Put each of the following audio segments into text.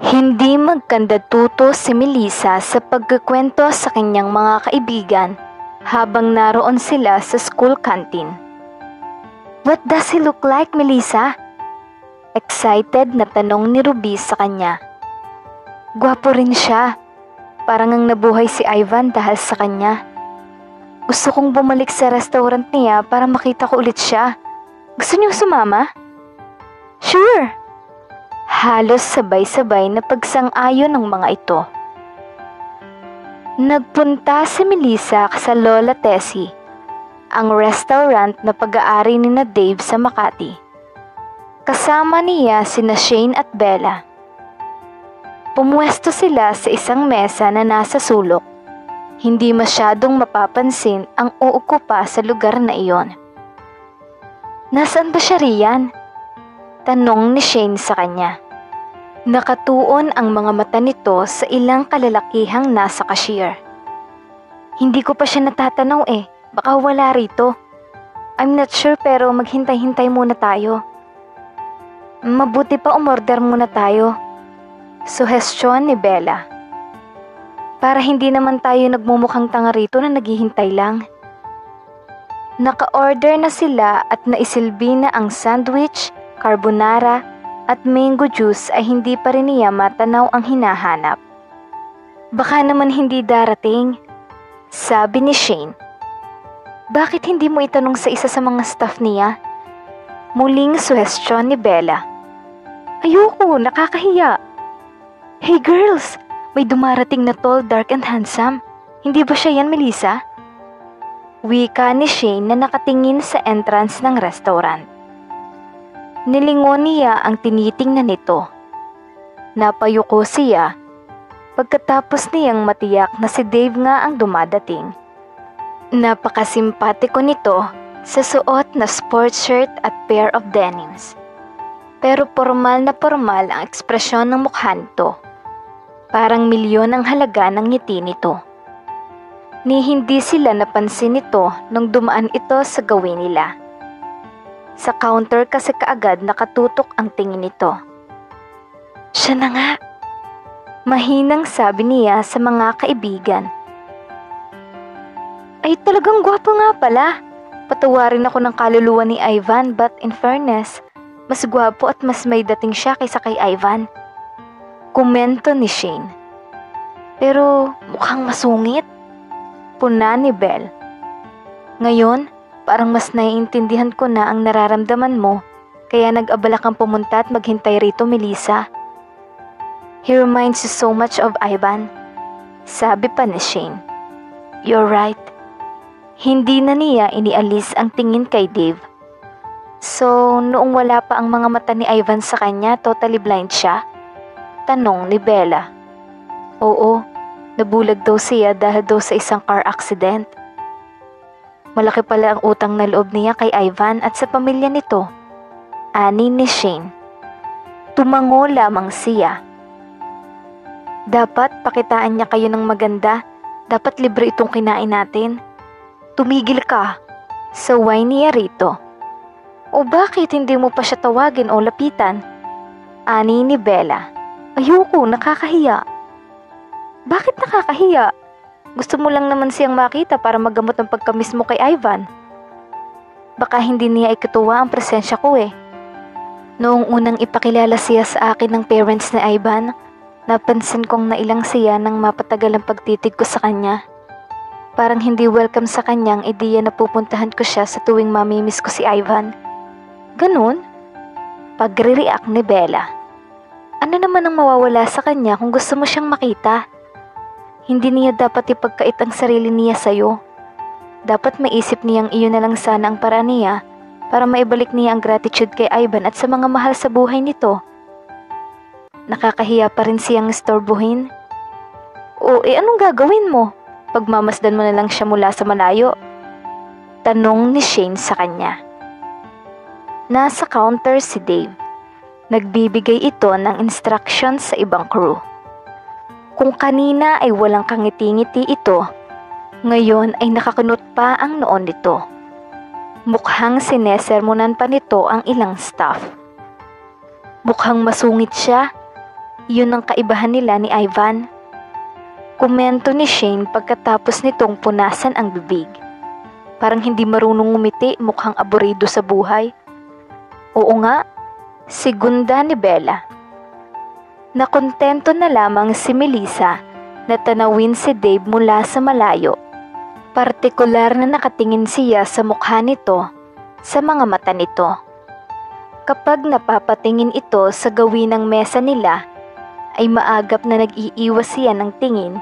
Hindi magkandatuto si Melissa sa pagkukwento sa kanyang mga kaibigan habang naroon sila sa school canteen. "What does he look like, Melissa?" Excited na tanong ni Ruby sa kanya. "Gwapo rin siya. Parang ang nabuhay si Ivan dahil sa kanya. Gusto kong bumalik sa restaurant niya para makita ko ulit siya. Gusto niyong sumama?" "Sure!" Halos sabay-sabay na pagsang-ayon ng mga ito. Nagpunta si Melissa sa Lola Tessie, ang restaurant na pag-aari ni na Dave sa Makati. Kasama niya sina Shane at Bella. Pumuwesto sila sa isang mesa na nasa sulok. Hindi masyadong mapapansin ang uukupa sa lugar na iyon. "Nasaan ba siya riyan?" tanong ni Shane sa kanya. Nakatuon ang mga mata nito sa ilang kalalakihang nasa cashier. "Hindi ko pa siya natatanaw baka wala rito. I'm not sure pero maghintay-hintay muna tayo." "Mabuti pa umorder muna tayo," suhestyon ni Bella. "Para hindi naman tayo nagmumukhang tanga rito na naghihintay lang." Naka-order na sila at naisilbi na ang sandwich, carbonara, at mango juice ay hindi pa rin niya matanaw ang hinahanap. "Baka naman hindi darating," sabi ni Shane. "Bakit hindi mo itanong sa isa sa mga staff niya?" Muling suhestyon ni Bella. "Ayoko, nakakahiya." "Hey girls, may dumarating na tall, dark and handsome. Hindi ba siya yan, Melissa?" Wika ni Shane na nakatingin sa entrance ng restaurant. Nilingon niya ang tinitingnan nito. Napayuko siya pagkatapos niyang matiyak na si Dave nga ang dumadating. Napakasimpatiko nito sa suot na sports shirt at pair of denims. Pero formal na formal ang ekspresyon ng mukha nito. Parang milyon ang halaga ng ngiti nito. Ni hindi sila napansin nito nung dumaan ito sa gawin nila. Sa counter kasi kaagad nakatutok ang tingin nito. "Siya na nga," mahinang sabi niya sa mga kaibigan. "Ay talagang gwapo nga pala. Patawarin ako ng kaluluwa ni Ivan but in fairness, mas gwapo at mas may dating siya kaysa kay Ivan." Komento ni Shane. "Pero mukhang masungit," puna ni Belle. "Ngayon, parang mas naiintindihan ko na ang nararamdaman mo, kaya nag-abala kang pumunta at maghintay rito, Melissa. He reminds you so much of Ivan," sabi pa ni Shane. "You're right." Hindi na niya inialis ang tingin kay Dave. "So, noong wala pa ang mga mata ni Ivan sa kanya, totally blind siya?" tanong ni Bella. "Oo, nabulag daw siya dahil daw sa isang car accident. Malaki pala ang utang na loob niya kay Ivan at sa pamilya nito," ani ni Shane. Tumango lamang siya. "Dapat pakitaan niya kayo ng maganda. Dapat libre itong kinain natin." "Tumigil ka," saway niya rito. "O bakit hindi mo pa siya tawagin o lapitan?" ani ni Bella. "Ayoko, nakakahiya." "Bakit nakakahiya? Gusto mo lang naman siyang makita para magamot ang pagkamis mo kay Ivan. Baka hindi niya ikatuwa ang presensya ko Noong unang ipakilala siya sa akin ng parents ni Ivan, napansin kong nailang siya nang mapatagal ang pagtitig ko sa kanya. Parang hindi welcome sa kanyang ideya na pupuntahan ko siya sa tuwing mamimiss ko si Ivan." "Ganun?" pagre-react ni Bella. "Ano naman ang mawawala sa kanya kung gusto mo siyang makita? Hindi niya dapat ipagkait ang sarili niya sa'yo. Dapat maisip niyang iyon na lang sana ang paraan niya para maibalik niya ang gratitude kay Ivan at sa mga mahal sa buhay nito. Nakakahiya pa rin siyang istorbohin." "O anong gagawin mo? Pagmamasdan mo na lang siya mula sa malayo?" tanong ni Shane sa kanya. Nasa counter si Dave. Nagbibigay ito ng instructions sa ibang crew. Kung kanina ay walang kangiti-ngiti ito, ngayon ay nakakunot pa ang noon nito. Mukhang sinesermonan pa nito ang ilang staff. "Mukhang masungit siya," Yun ang kaibahan nila ni Ivan. Komento ni Shane pagkatapos nitong punasan ang bibig. Parang hindi marunong ngumiti, mukhang aburido sa buhay. Oo nga, segunda ni Bella. Nakontento na lamang si Melissa na tanawin si Dave mula sa malayo. Partikular na nakatingin siya sa mukha nito, sa mga mata nito. Kapag napapatingin ito sa gawin ng mesa nila, ay maagap na nag-iiwas siya ng tingin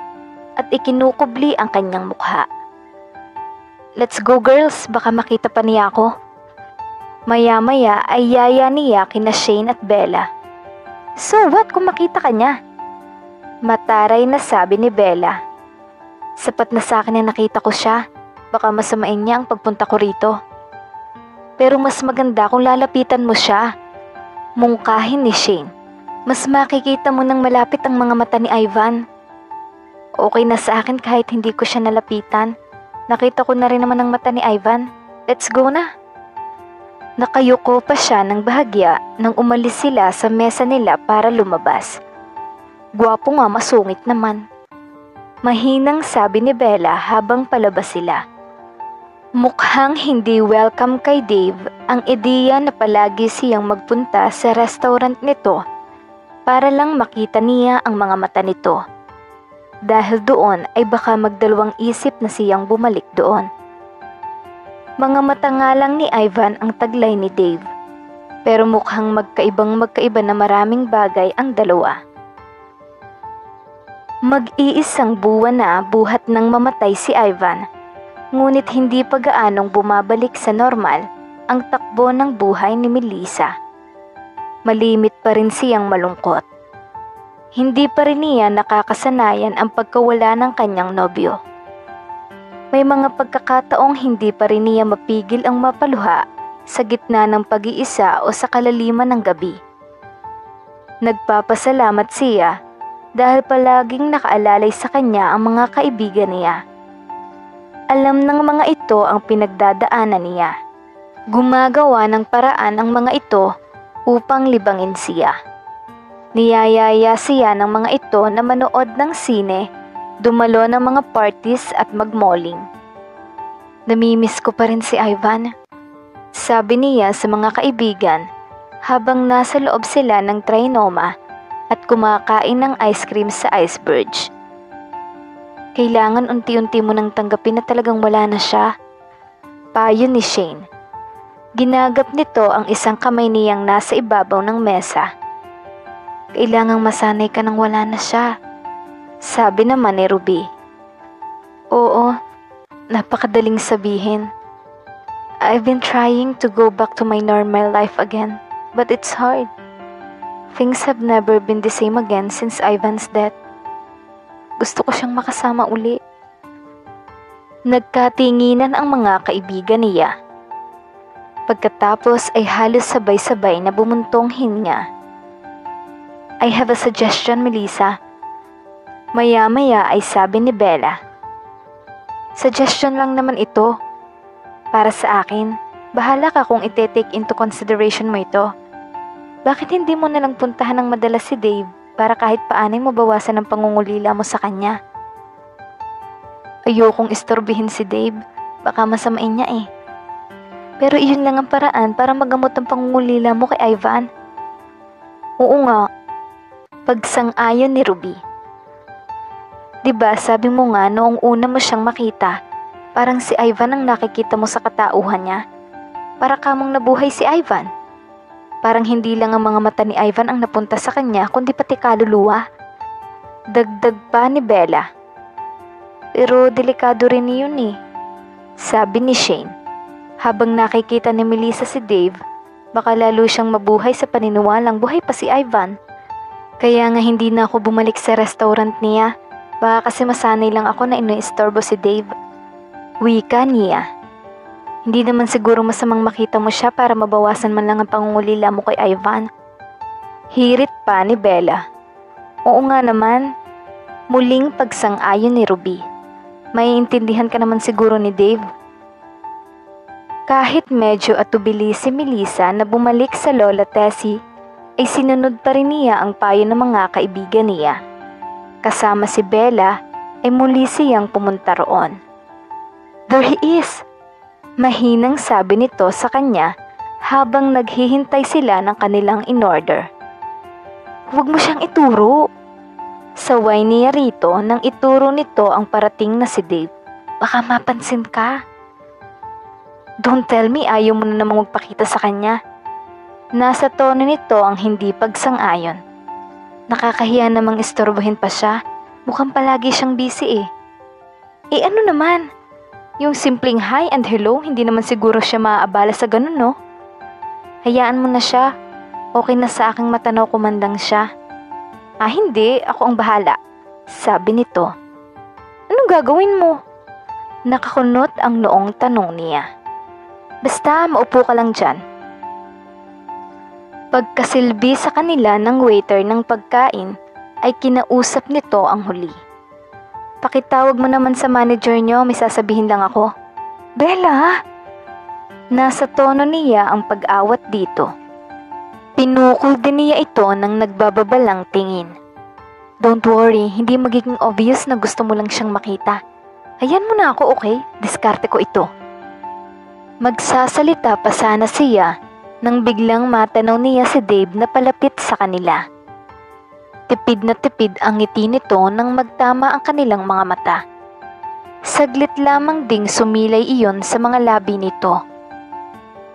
at ikinukubli ang kanyang mukha. Let's go girls, baka makita pa niya ako. Maya-maya ay yaya niya kina Shane at Bella. So what kung makita ka niya? Mataray na sabi ni Bella. Sapat na sa akin na nakita ko siya, baka masamain niya ang pagpunta ko rito. Pero mas maganda kung lalapitan mo siya. Mungkahin ni Shane. Mas makikita mo nang malapit ang mga mata ni Ivan. Okay na sa akin kahit hindi ko siya nalapitan. Nakita ko na rin naman ang mata ni Ivan. Let's go na. Nakayuko pa siya ng bahagya nang umalis sila sa mesa nila para lumabas. Gwapo nga, masungit naman. Mahinang sabi ni Bella habang palabas sila. Mukhang hindi welcome kay Dave ang ideya na palagi siyang magpunta sa restaurant nito para lang makita niya ang mga mata nito. Dahil doon ay baka magdalawang isip na siyang bumalik doon. Mga mata nga lang ni Ivan ang taglay ni Dave, pero mukhang magkaiba na maraming bagay ang dalawa. Mag-iisang buwan na buhat nang mamatay si Ivan, ngunit hindi pa gaanong bumabalik sa normal ang takbo ng buhay ni Melissa. Malimit pa rin siyang malungkot. Hindi pa rin niya nakakasanayan ang pagkawala ng kanyang nobyo. May mga pagkakataong hindi pa rin niya mapigil ang mapaluha sa gitna ng pag-iisa o sa kalaliman ng gabi. Nagpapasalamat siya dahil palaging nakaalalay sa kanya ang mga kaibigan niya. Alam ng mga ito ang pinagdadaanan niya. Gumagawa ng paraan ang mga ito upang libangin siya. Niyayaya siya ng mga ito na manood ng sine, dumalo ng mga parties at magmalling. Namimiss ko pa rin si Ivan, sabi niya sa mga kaibigan habang nasa loob sila ng Trinoma at kumakain ng ice cream sa Iceberg. Kailangan unti-unti mo nang tanggapin na talagang wala na siya, payo ni Shane. Ginagap nito ang isang kamay niyang nasa ibabaw ng mesa. Kailangang masanay ka nang wala na siya, sabi naman ni Ruby. Oo, napakadaling sabihin. I've been trying to go back to my normal life again, but it's hard. Things have never been the same again since Ivan's death. Gusto ko siyang makasama uli. Nagkatinginan ang mga kaibigan niya. Pagkatapos ay halos sabay-sabay na bumuntong hinga. I have a suggestion, Melissa. Maya-maya ay sabi ni Bella. Suggestion lang naman ito. Para sa akin, bahala ka kung ite-take into consideration mo ito. Bakit hindi mo nalang puntahan ng madalas si Dave para kahit paanay mabawasan ang pangungulila mo sa kanya? Ayokong istorbihin si Dave, baka masamain niya eh. Pero iyon lang ang paraan para magamot ang pangungulila mo kay Ivan. Oo nga, pagsang-ayon ni Ruby. Diba sabi mo nga noong una mo siyang makita, parang si Ivan ang nakikita mo sa katauhan niya. Para kamong nabuhay si Ivan. Parang hindi lang ang mga mata ni Ivan ang napunta sa kanya, kundi pati kaluluwa. Dagdag pa ni Bella. Pero delikado rin yun eh, sabi ni Shane. Habang nakikita ni Melissa si Dave, baka lalo siyang mabuhay sa paniniwalang buhay pa si Ivan. Kaya nga hindi na ako bumalik sa restaurant niya, baka kasi masanay lang ako na inoistorbo si Dave. Wika niya. Hindi naman siguro masamang makita mo siya para mabawasan man lang ang pangungulila mo kay Ivan. Hirit pa ni Bella. Oo nga naman. Muling pagsang-ayon ni Ruby. Maiintindihan ka naman siguro ni Dave. Kahit medyo atubili si Melissa na bumalik sa Lola Tessie, ay sinunod pa rin niya ang payo ng mga kaibigan niya. Kasama si Bella ay muli siyang pumunta roon. "There he is!" Mahinang sabi nito sa kanya habang naghihintay sila ng kanilang in-order. "Huwag mo siyang ituro." Saway niya rito nang ituro nito ang parating na si Dave. "Baka mapansin ka." "Don't tell me ayaw mo na namang magpakita sa kanya." Nasa tono nito ang hindi pagsang-ayon. Nakakahiya namang istorbohin pa siya. Mukhang palagi siyang busy eh. Ano naman? Yung simpleng hi and hello, hindi naman siguro siya maaabala sa ganun, no? Hayaan mo na siya. Okay na sa aking matanaw kumandang siya. Hindi. Ako ang bahala. Sabi nito. "Anong gagawin mo?" Nakakunot ang noong tanong niya. "Basta maupo ka lang dyan." Pagkasilbi sa kanila ng waiter ng pagkain, ay kinausap nito ang huli. "Pakitawag mo naman sa manager nyo, may sasabihin lang ako." "Bella!" Nasa tono niya ang pag-awat dito. Pinukol din niya ito nang nagbababalang tingin. "Don't worry, hindi magiging obvious na gusto mo lang siyang makita. Hayaan mo na ako, okay? Diskarte ko ito." Magsasalita pa sana siya nang biglang matanaw niya si Dave na palapit sa kanila. Tipid na tipid ang ngiti nito nang magtama ang kanilang mga mata. Saglit lamang ding sumilay iyon sa mga labi nito.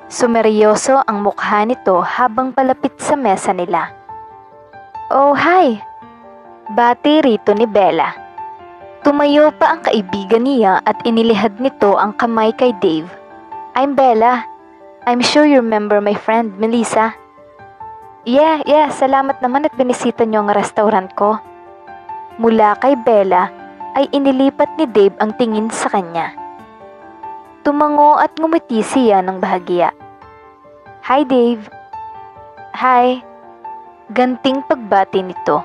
Sumeryoso ang mukha nito habang palapit sa mesa nila. "Oh, hi!" Bati rito ni Bella. Tumayo pa ang kaibigan niya at inilihad nito ang kamay kay Dave. "I'm Bella. I'm sure you remember my friend, Melissa." Yeah, salamat naman at binisita niyo ang restaurant ko." Mula kay Bella ay inilipat ni Dave ang tingin sa kanya. Tumango at ngumiti siya ng bahagya. "Hi Dave." "Hi." Ganting pagbati nito.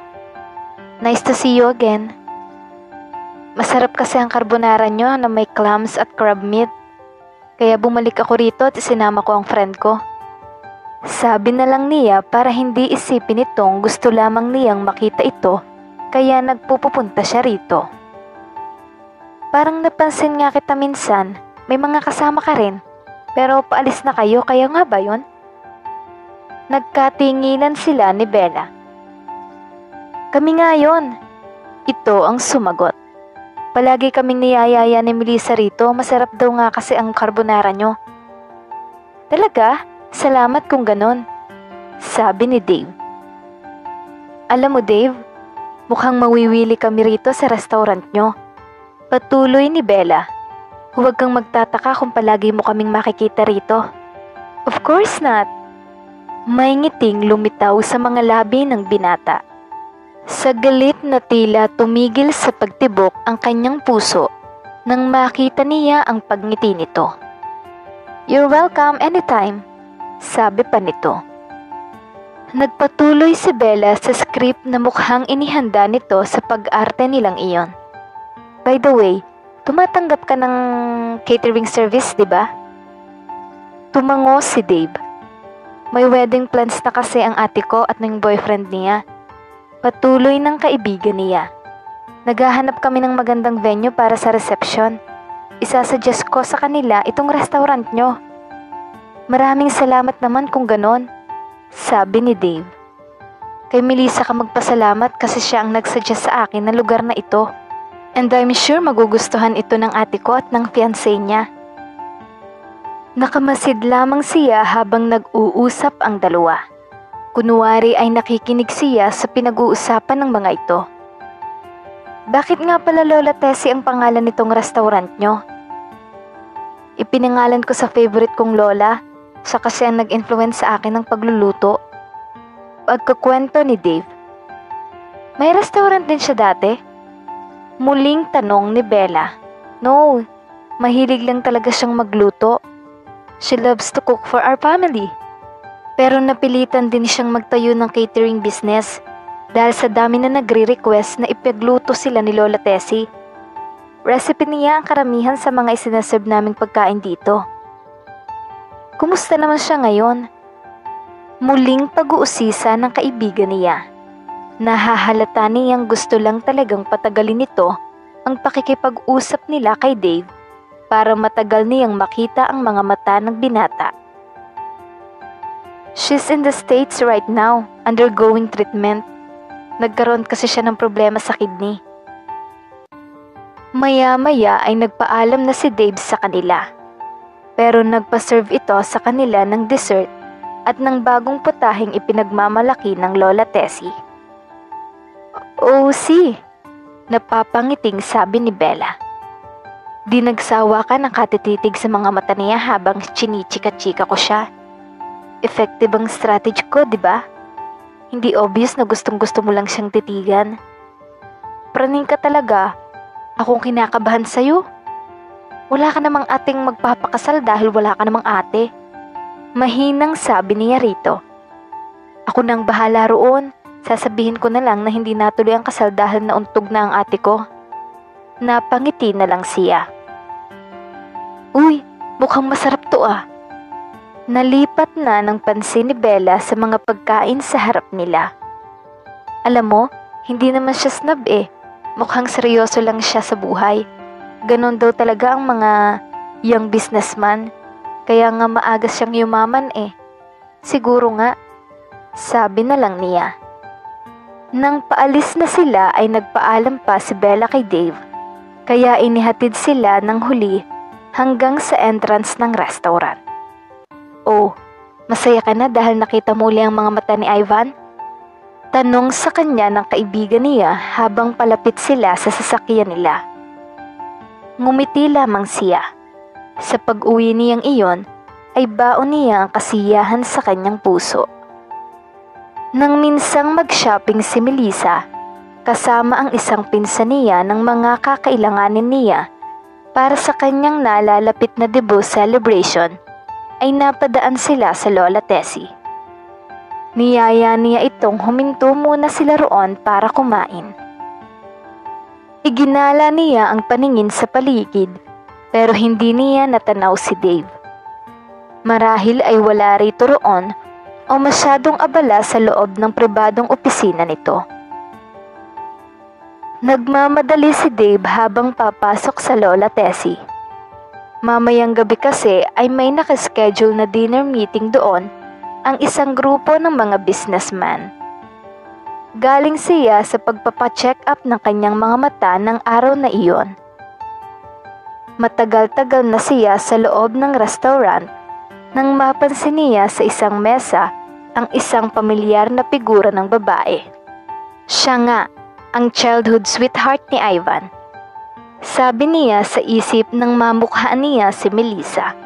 "Nice to see you again." "Masarap kasi ang carbonara nyo na may clams at crab meat. Kaya bumalik ako rito at isinama ko ang friend ko." Sabi na lang niya para hindi isipin itong gusto lamang niyang makita ito kaya nagpupunta siya rito. "Parang napansin nga kita minsan, may mga kasama ka rin. Pero paalis na kayo, kaya nga ba yun?" Nagkatinginan sila ni Bella. "Kami nga yun." Ito ang sumagot. "Palagi kaming niyayaya ni Melissa rito, masarap daw nga kasi ang carbonara nyo." "Talaga? Salamat kung ganon," sabi ni Dave. "Alam mo Dave, mukhang mawiwili kami rito sa restaurant nyo." Patuloy ni Bella. "Huwag kang magtataka kung palagi mo kaming makikita rito." "Of course not." May ngiting lumitaw sa mga labi ng binata. Sa galit na tila tumigil sa pagtibok ang kanyang puso nang makita niya ang pagngiti nito. "You're welcome anytime," sabi pa nito. Nagpatuloy si Bella sa script na mukhang inihanda nito sa pag-arte nilang iyon. "By the way, tumatanggap ka ng catering service, di ba?" Tumango si Dave. "May wedding plans na kasi ang ate ko at ng boyfriend niya." Patuloy ng kaibigan niya. "Naghahanap kami ng magandang venue para sa reception. Isasuggest ko sa kanila itong restaurant nyo." "Maraming salamat naman kung ganon," sabi ni Dave. "Kay Melissa ka magpasalamat kasi siya ang nagsuggest sa akin ng lugar na ito. And I'm sure magugustuhan ito ng ate ko at ng fiancé niya." Nakamasid lamang siya habang nag-uusap ang dalawa. Kunwari ay nakikinig siya sa pinag-uusapan ng mga ito. "Bakit nga pala Lola Tessie ang pangalan nitong restaurant nyo?" "Ipinangalan ko sa favorite kong lola. Siya kasi ang nag-influence sa akin ng pagluluto." Pagkukwento ni Dave. "May restaurant din siya dati?" Muling tanong ni Bella. "No, mahilig lang talaga siyang magluto. She loves to cook for our family. Pero napilitan din siyang magtayo ng catering business dahil sa dami na nagre-request na ipagluto sila ni Lola Tessie. Recipe niya ang karamihan sa mga isinaserve naming pagkain dito." "Kumusta naman siya ngayon?" Muling pag-uusisa ng kaibigan niya. Nahahalata niyang gusto lang talagang patagalin nito ang pakikipag-usap nila kay Dave para matagal niyang makita ang mga mata ng binata. She's in the States right now, undergoing treatment. Nagkaroon kasi siya ng problema sa kidney. Maya-maya ay nagpaalam na si Dave sa kanila. Pero nagpa-serve ito sa kanila ng dessert at ng bagong putaheng ipinagmamalaki ng Lola Tessie. "Oh, si," napapangiting sabi ni Bella. Di nagsawa ka ng katititig sa mga mata niya habang chinichika-chika ko siya. Effective ang strategy ko, di ba? Hindi obvious na gustong-gusto mo lang siyang titigan. Praning ka talaga. Akong kinakabahan sa'yo. Wala ka namang ating magpapakasal dahil wala ka namang ate. Mahinang sabi niya rito. Ako nang bahala roon. Sasabihin ko na lang na hindi natuloy ang kasal dahil nauntog na ang ate ko. Napangiti na lang siya. Uy, mukhang masarap to ah. Nalipat na ng pansin ni Bella sa mga pagkain sa harap nila. Alam mo, hindi naman siya snob eh. Mukhang seryoso lang siya sa buhay. Ganon daw talaga ang mga young businessman. Kaya nga maaga siyang yumaman eh. Siguro nga, sabi na lang niya. Nang paalis na sila ay nagpaalam pa si Bella kay Dave. Kaya inihatid sila ng huli hanggang sa entrance ng restaurant. Oh, masaya ka na dahil nakita muli ang mga mata ni Ivan? Tanong sa kanya ng kaibigan niya habang palapit sila sa sasakyan nila. Ngumiti lamang siya. Sa pag-uwi niyang iyon ay baon niya ang kasiyahan sa kanyang puso. Nang minsang mag-shopping si Melissa, kasama ang isang pinsan niya ng mga kakailanganin niya para sa kanyang nalalapit na debut celebration, ay napadaan sila sa Lola Tessie. Niyaya niya itong huminto muna sila roon para kumain. Iginala niya ang paningin sa paligid pero hindi niya natanaw si Dave. Marahil ay wala rito roon o masyadong abala sa loob ng pribadong opisina nito. Nagmamadali si Dave habang papasok sa Lola Tessie. Mamayang gabi kasi ay may nakaschedule na dinner meeting doon ang isang grupo ng mga businessman. Galing siya sa pagpapacheck up ng kanyang mga mata ng araw na iyon. Matagal-tagal na siya sa loob ng restaurant nang mapansin niya sa isang mesa ang isang pamilyar na figura ng babae. Siya nga, ang childhood sweetheart ni Ivan. Sabi niya sa isip nang mamukhaan niya si Melissa.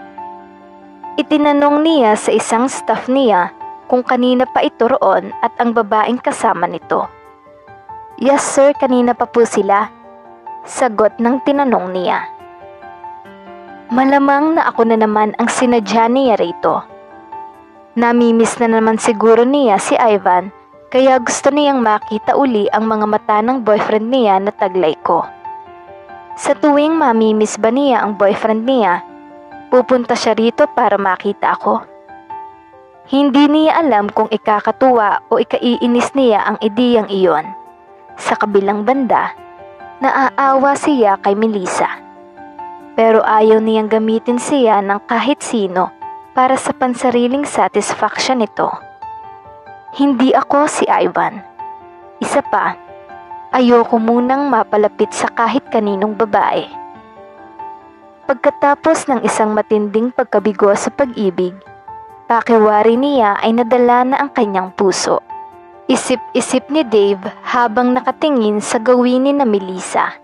Itinanong niya sa isang staff niya kung kanina pa ito roon at ang babaeng kasama nito. Yes sir, kanina pa po sila. Sagot ng tinanong niya. Malamang na ako na naman ang sinadya niya rito. Namimiss na naman siguro niya si Ivan kaya gusto niyang makita uli ang mga mata ng boyfriend niya na taglay ko. Sa tuwing mamimiss ba niya ang boyfriend niya, pupunta siya rito para makita ako. Hindi niya alam kung ikakatuwa o ikaiinis niya ang ideyang iyon. Sa kabilang banda, naaawa siya kay Melissa. Pero ayaw niyang gamitin siya ng kahit sino para sa pansariling satisfaction nito. Hindi ako si Ivan. Isa pa, ayoko munang mapalapit sa kahit kaninong babae. Pagkatapos ng isang matinding pagkabigo sa pag-ibig, pakiwari niya ay nadala na ang kanyang puso. Isip-isip ni Dave habang nakatingin sa gawin ni na Melissa.